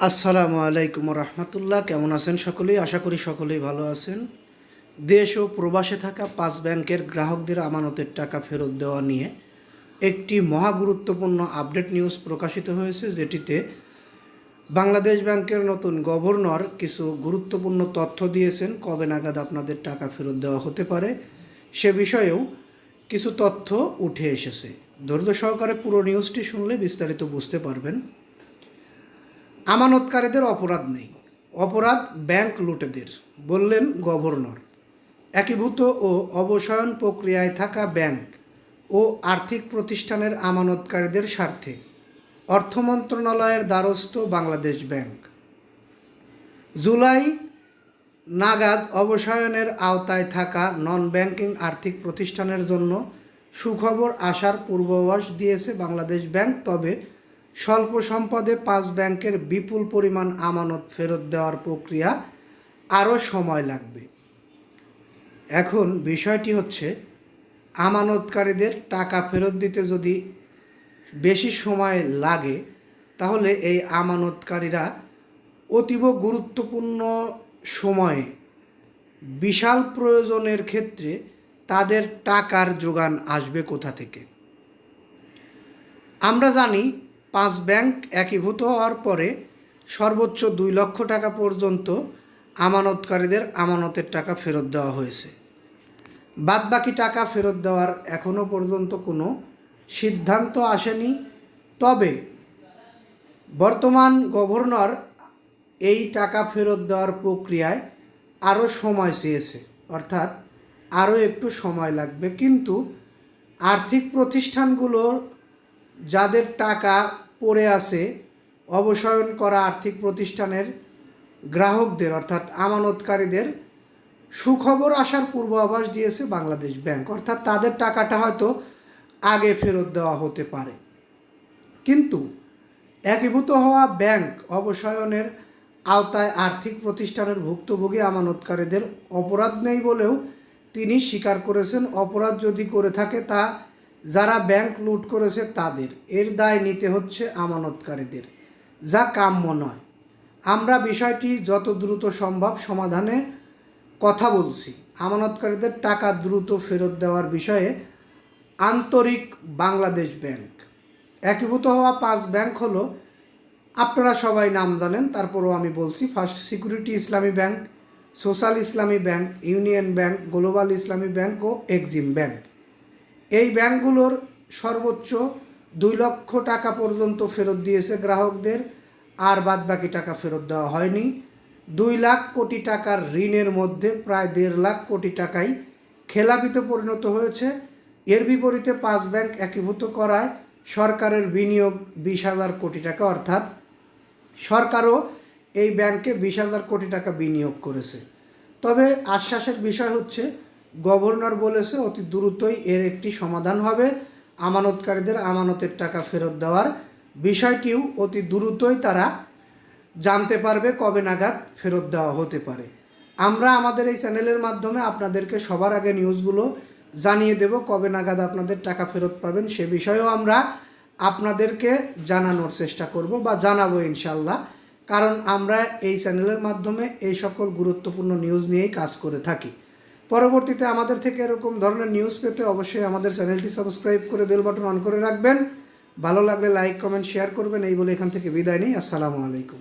আসসালামু আলাইকুম রহমতুল্লাহ। কেমন আছেন সকলেই? আশা করি সকলেই ভালো আছেন। দেশ ও প্রবাসে থাকা 5 ব্যাংকের গ্রাহকদের আমানতের টাকা ফেরত দেওয়া নিয়ে একটি মহা গুরুত্বপূর্ণ আপডেট নিউজ প্রকাশিত হয়েছে, যেটিতে বাংলাদেশ ব্যাংকের নতুন গভর্নর কিছু গুরুত্বপূর্ণ তথ্য দিয়েছেন। কবে নাগাদ আপনাদের টাকা ফেরত দেওয়া হতে পারে সে বিষয়েও কিছু তথ্য উঠে এসেছে। ধৈর্য সহকারে পুরো নিউজটি শুনলে বিস্তারিত বুঝতে পারবেন। আমানতকারীদের অপরাধ নেই, অপরাধ ব্যাংক লুটেদের, বললেন গভর্নর। একীভূত ও অবসায়ন প্রক্রিয়ায় থাকা ব্যাংক ও আর্থিক প্রতিষ্ঠানের আমানতকারীদের স্বার্থে অর্থ মন্ত্রণালয়ের দ্বারস্থ বাংলাদেশ ব্যাংক জুলাই নাগাদ অবসায়নের আওতায় থাকা নন ব্যাংকিং আর্থিক প্রতিষ্ঠানের জন্য সুখবর আসার পূর্বাভাস দিয়েছে বাংলাদেশ ব্যাংক। তবে স্বল্প সম্পদে 5 ব্যাংকের বিপুল পরিমাণ আমানত ফেরত দেওয়ার প্রক্রিয়া আরও সময় লাগবে। এখন বিষয়টি হচ্ছে, আমানতকারীদের টাকা ফেরত দিতে যদি বেশি সময় লাগে, তাহলে এই আমানতকারীরা অতীব গুরুত্বপূর্ণ সময়ে বিশাল প্রয়োজনের ক্ষেত্রে তাদের টাকার যোগান আসবে কোথা থেকে? আমরা জানি 5 ব্যাংক একীভূত হওয়ার পরে সর্বোচ্চ 2 লক্ষ টাকা পর্যন্ত আমানতকারীদের আমানতের টাকা ফেরত দেওয়া হয়েছে। বাদবাকি টাকা ফেরত দেওয়ার এখনও পর্যন্ত কোনো সিদ্ধান্ত আসেনি। তবে বর্তমান গভর্নর এই টাকা ফেরত দেওয়ার প্রক্রিয়ায় আরও সময় চেয়েছে, অর্থাৎ আরও একটু সময় লাগবে। কিন্তু আর্থিক প্রতিষ্ঠানগুলোর যাদের টাকা পড়ে আছে, অবসায়ন করা আর্থিক প্রতিষ্ঠানের গ্রাহকদের অর্থাৎ আমানতকারীদের সুখবর আসার পূর্বাভাস দিয়েছে বাংলাদেশ ব্যাংক, অর্থাৎ তাদের টাকাটা হয়তো আগে ফেরত দেওয়া হতে পারে। কিন্তু একীভূত হওয়া ব্যাংক অবসায়নের আওতায় আর্থিক প্রতিষ্ঠানের ভুক্তভোগী আমানতকারীদের অপরাধ নেই বলেও তিনি স্বীকার করেছেন। অপরাধ যদি করে থাকে তা যারা ব্যাংক লুট করেছে তাদের, এর দায় নিতে হচ্ছে আমানতকারীদের, যা কাম্য নয়। আমরা বিষয়টি যত দ্রুত সম্ভব সমাধানে কথা বলছি। আমানতকারীদের টাকা দ্রুত ফেরত দেওয়ার বিষয়ে আন্তরিক বাংলাদেশ ব্যাংক। একীভূত হওয়া 5 ব্যাংক হলো, আপনারা সবাই নাম জানেন, তারপরও আমি বলছি। ফার্স্ট সিকিউরিটি ইসলামী ব্যাংক, সোশ্যাল ইসলামী ব্যাংক, ইউনিয়ন ব্যাংক, গ্লোবাল ইসলামী ব্যাংক ও এক্সিম ব্যাংক। এই ব্যাংকগুলোর সর্বোচ্চ 2 লক্ষ টাকা পর্যন্ত ফেরত দিয়েছে গ্রাহকদের, আর বাদবাকি টাকা ফেরত দেওয়া হয়নি। 2 লাখ কোটি টাকার ঋণের মধ্যে প্রায় 1.5 লাখ কোটি টাকাই খেলাপিতে পরিণত হয়েছে। এর বিপরীতে 5 ব্যাংক একীভূত করায় সরকারের বিনিয়োগ 20,000 কোটি টাকা, অর্থাৎ সরকারও এই ব্যাংকে 20,000 কোটি টাকা বিনিয়োগ করেছে। তবে আশ্বাসের বিষয় হচ্ছে, গভর্নর বলেছে অতি দ্রুতই এর একটি সমাধান হবে। আমানতকারীদের আমানতের টাকা ফেরত দেওয়ার বিষয়টিও অতি দ্রুতই তারা জানতে পারবে কবে নাগাদ ফেরত দেওয়া হতে পারে। আমরা আমাদের এই চ্যানেলের মাধ্যমে আপনাদেরকে সবার আগে নিউজগুলো জানিয়ে দেব। কবে নাগাদ আপনাদের টাকা ফেরত পাবেন সে বিষয়েও আমরা আপনাদেরকে জানানোর চেষ্টা করব বা জানাবো ইনশাল্লাহ। কারণ আমরা এই চ্যানেলের মাধ্যমে এই সকল গুরুত্বপূর্ণ নিউজ নিয়েই কাজ করে থাকি। পরবর্তীতে আমাদের থেকে এরকম ধরনের নিউজ পেতে অবশ্যই আমাদের চ্যানেলটি সাবস্ক্রাইব করে বেল বাটন অন করে রাখবেন। ভালো লাগলে লাইক, কমেন্ট, শেয়ার করবেন। এই বলে এখান থেকে বিদায় নিই। আসসালামু আলাইকুম।